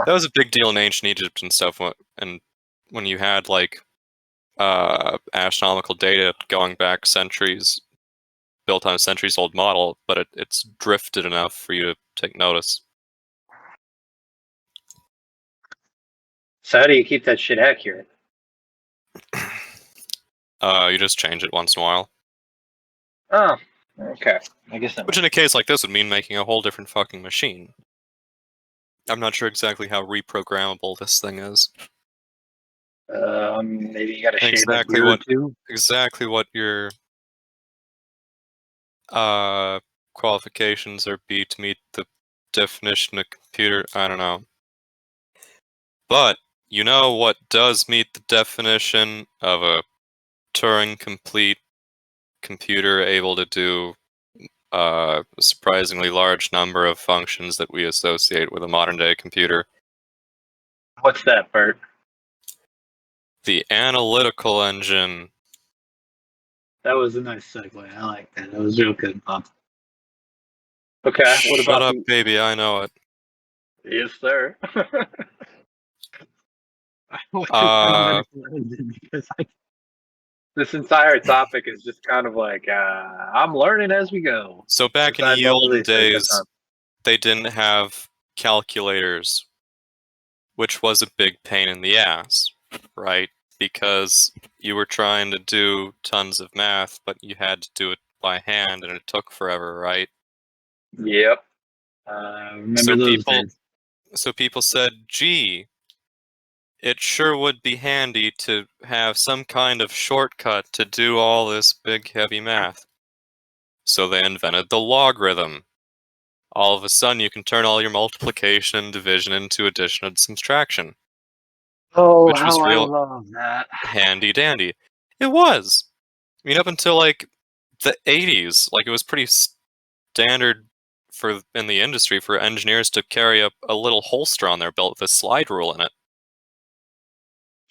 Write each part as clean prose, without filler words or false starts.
That was a big deal in ancient Egypt and stuff, and when you had like astronomical data going back centuries, built on a centuries-old model, but it's drifted enough for you to take notice. So how do you keep that shit accurate? You just change it once in a while. Oh, okay. I guess that. Which in a case like this would mean making a whole different fucking machine. I'm not sure exactly how reprogrammable this thing is. Maybe you got to shave exactly a too. Exactly what your qualifications are be to meet the definition of computer. I don't know. But you know what does meet the definition of a Turing-complete computer able to do a surprisingly large number of functions that we associate with a modern-day computer? What's that, Bert? The analytical engine. That was a nice segue. I like that. That was real good, Bob. Okay, what about Shut up, baby, I know it. Yes, sir. Because this entire topic is just kind of like, I'm learning as we go. So back in the olden days, they didn't have calculators, which was a big pain in the ass, right? Because you were trying to do tons of math, but you had to do it by hand, and it took forever, right? Yep. Remember those days. So people said, gee, it sure would be handy to have some kind of shortcut to do all this big, heavy math. So they invented the logarithm. All of a sudden, you can turn all your multiplication and division into addition and subtraction. Oh, which was real I love that. Handy dandy. It was. I mean, up until like the 80s, like it was pretty standard in the industry for engineers to carry a little holster on their belt with a slide rule in it.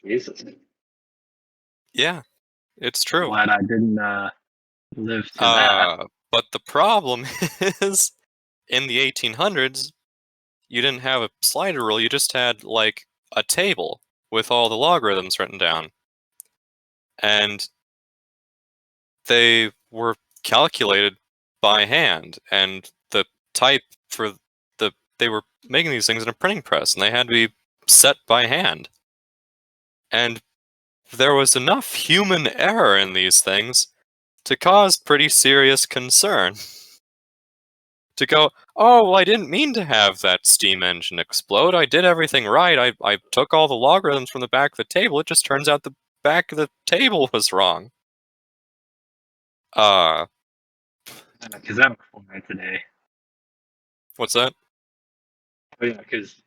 Jesus. Yeah, it's true. Glad I didn't live to that. But the problem is, in the 1800s, you didn't have a slider rule, you just had, like, a table with all the logarithms written down. And they were calculated by hand, and the type for they were making these things in a printing press, and they had to be set by hand. And there was enough human error in these things to cause pretty serious concern. To go, oh, well, I didn't mean to have that steam engine explode. I did everything right. I took all the logarithms from the back of the table. It just turns out the back of the table was wrong. Because I'm right today. What's that? Yeah, because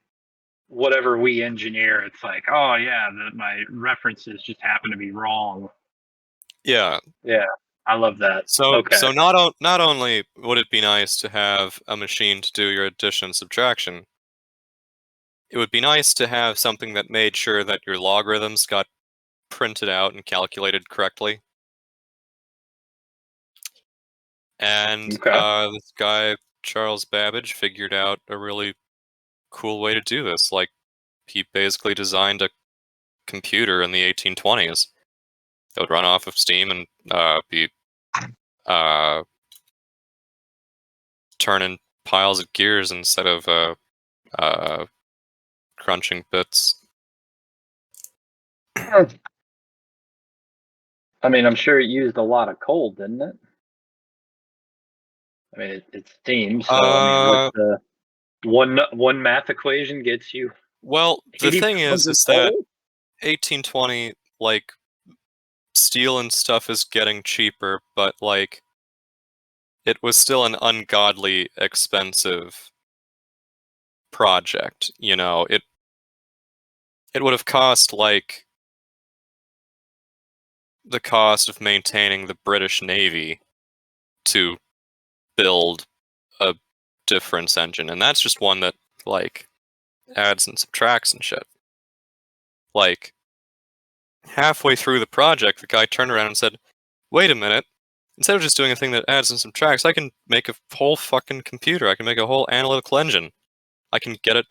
whatever we engineer, it's like, oh yeah, my references just happen to be wrong. Yeah. Yeah, I love that. So, okay. So not only would it be nice to have a machine to do your addition and subtraction, it would be nice to have something that made sure that your logarithms got printed out and calculated correctly. And this guy, Charles Babbage, figured out a really cool way to do this. Like, he basically designed a computer in the 1820s that would run off of steam and be turning piles of gears instead of crunching bits. I mean, I'm sure it used a lot of coal, didn't it? I mean, it's steam, so I mean, what's the one math equation gets you? Well, the thing is that 1820, like, steel and stuff is getting cheaper, but like, it was still an ungodly expensive project. You know, it would have cost like the cost of maintaining the British Navy to build a difference engine, and that's just one that like adds and subtracts and shit. Like, halfway through the project, the guy turned around and said, wait a minute, instead of just doing a thing that adds and subtracts, I can make a whole fucking computer. I can make a whole analytical engine. I can get it to